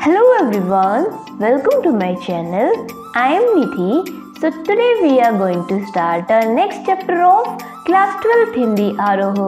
Hello everyone, welcome to my channel. I am Nidhi. So today we are going to start our next chapter of class 12th Hindi आरोह।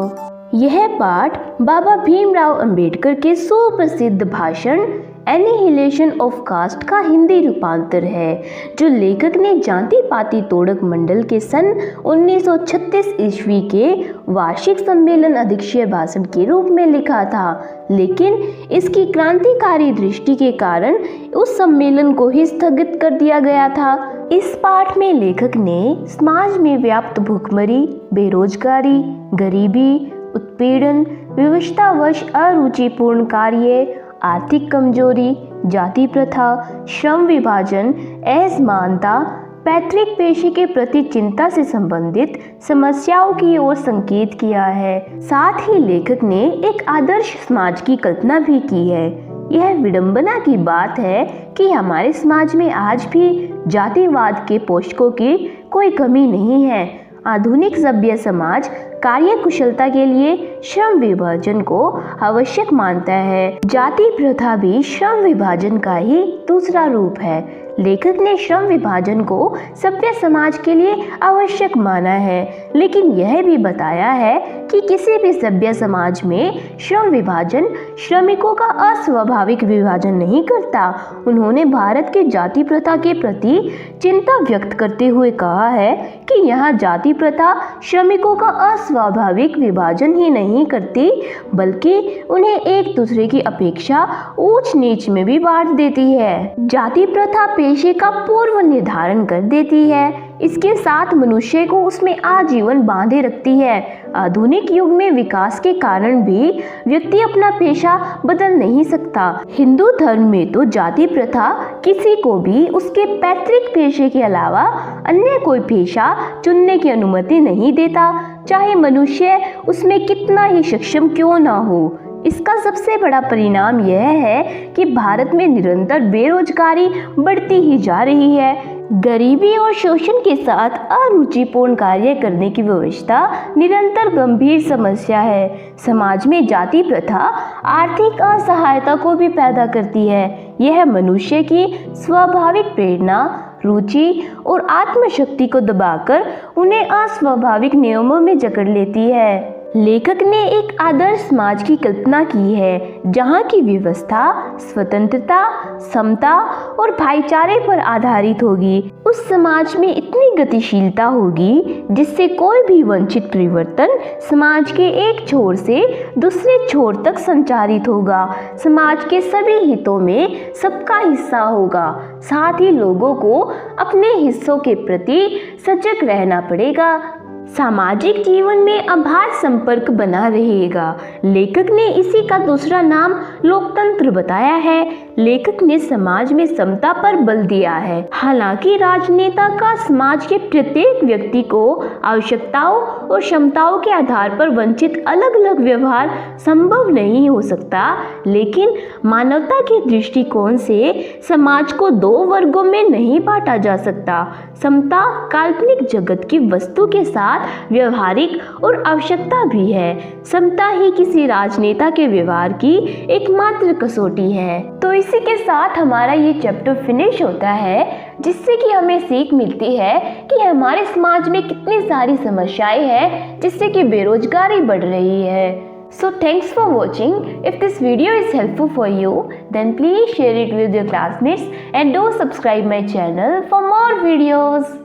यह पाठ बाबा भीमराव अंबेडकर के सुप्रसिद्ध भाषण annihilation of cast का हिंदी रूपांतर है, जो लेखक ने जाति पाति तोड़क मंडल के सन 1936 ईस्वी के वार्षिक सम्मेलन अध्यक्षीय भाषण के रूप में लिखा था, लेकिन इसकी क्रांतिकारी दृष्टि के कारण उस सम्मेलन को ही स्थगित कर दिया गया था। इस पाठ में लेखक ने समाज में व्याप्त भूखमरी, बेरोजगारी, गरीबी, उत्पीड़न, विवशतावश अरुचिपूर्ण कार्य, आर्थिक कमजोरी, जाति प्रथा, श्रम विभाजन, असमानता, पैतृक पेशे के प्रति चिंता से संबंधित समस्याओं की ओर संकेत किया है। साथ ही लेखक ने एक आदर्श समाज की कल्पना भी की है। यह विडंबना की बात है कि हमारे समाज में आज भी जातिवाद के पोषकों की कोई कमी नहीं है। आधुनिक सभ्य समाज कार्य कुशलता के लिए श्रम विभाजन को आवश्यक मानता है। जाति प्रथा भी श्रम विभाजन का ही दूसरा रूप है। लेखक ने श्रम विभाजन को सभ्य समाज के लिए आवश्यक माना है, लेकिन यह भी बताया है कि किसी भी सभ्य समाज में श्रम विभाजन श्रमिकों का अस्वाभाविक विभाजन नहीं करता। उन्होंने भारत के जाति प्रथा के प्रति चिंता व्यक्त करते हुए कहा है कि यहाँ जाति प्रथा श्रमिकों का अस्वाभाविक विभाजन ही नहीं करती, बल्कि उन्हें एक दूसरे की अपेक्षा ऊंच नीच में भी बांट देती है। जाति प्रथा पेशे का पूर्व निर्धारण कर देती है, इसके साथ मनुष्य को उसमें आजीवन बांधे रखती है। आधुनिक युग में विकास के कारण भी व्यक्ति अपना पेशा बदल नहीं सकता। हिंदू धर्म में तो जाति प्रथा किसी को भी उसके पैतृक पेशे के अलावा अन्य कोई पेशा चुनने की अनुमति नहीं देता, चाहे मनुष्य उसमें कितना ही सक्षम क्यों ना हो। इसका सबसे बड़ा परिणाम यह है कि भारत में निरंतर बेरोजगारी बढ़ती ही जा रही है। गरीबी और शोषण के साथ अरुचिपूर्ण कार्य करने की व्यवस्था निरंतर गंभीर समस्या है। समाज में जाति प्रथा आर्थिक असहायता को भी पैदा करती है। यह मनुष्य की स्वाभाविक प्रेरणा, रुचि और आत्मशक्ति को दबाकर उन्हें अस्वाभाविक नियमों में जकड़ लेती है। लेखक ने एक आदर्श समाज की कल्पना की है, जहाँ की व्यवस्था स्वतंत्रता, समता और भाईचारे पर आधारित होगी। उस समाज में इतनी गतिशीलता होगी जिससे कोई भी वंचित परिवर्तन समाज के एक छोर से दूसरे छोर तक संचारित होगा। समाज के सभी हितों में सबका हिस्सा होगा। साथ ही लोगों को अपने हिस्सों के प्रति सजग रहना पड़ेगा। सामाजिक जीवन में अबाध संपर्क बना रहेगा। लेखक ने इसी का दूसरा नाम लोकतंत्र बताया है। लेखक ने समाज में समता पर बल दिया है। हालांकि राजनेता का समाज के प्रत्येक व्यक्ति को आवश्यकताओं और क्षमताओं के आधार पर वंचित अलग अलग व्यवहार संभव नहीं हो सकता, लेकिन मानवता के दृष्टिकोण से समाज को दो वर्गों में नहीं बांटा जा सकता। समता काल्पनिक जगत की वस्तु के साथ व्यवहारिक और आवश्यकता भी है। समता ही किसी राजनेता के व्यवहार की एकमात्र कसौटी है। तो इसी के साथ हमारा ये चैप्टर फिनिश होता है, जिससे कि हमें सीख मिलती है कि हमारे समाज में कितनी सारी समस्याएं हैं जिससे कि बेरोजगारी बढ़ रही है। So thanks for watching. If this video is helpful for you, then please share it with your classmates and do subscribe my channel for more videos.